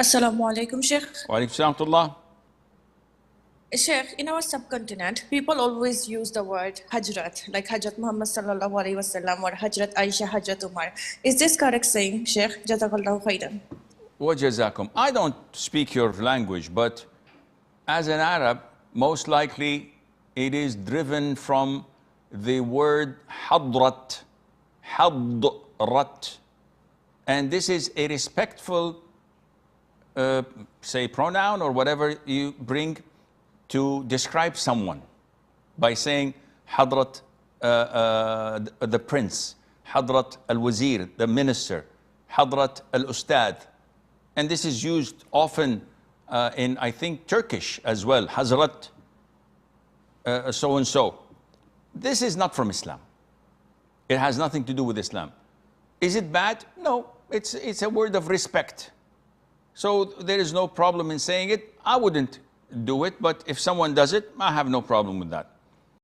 Assalamu alaikum, Sheikh. Wa alaikum salam wa rahmatullah. Sheikh, in our subcontinent, people always use the word Hazrat, like Hazrat Muhammad sallallahu alaihi wasallam or Hazrat Aisha, Hazrat Umar. Is this correct saying, Sheikh? Jazakallahu khairan. Wa jazakum. I don't speak your language, but as an Arab, most likely it is driven from the word hadrat, hadrat. And this is a respectful, say, pronoun or whatever you bring to describe someone by saying Hadrat the prince, Hadrat al-Wazir, the minister, Hadrat al-Ustad. And this is used often in, I think, Turkish as well, Hazrat so-and-so. This is not from Islam. It has nothing to do with Islam. Is it bad? No, it's a word of respect. So there is no problem in saying it. I wouldn't do it, but if someone does it, I have no problem with that.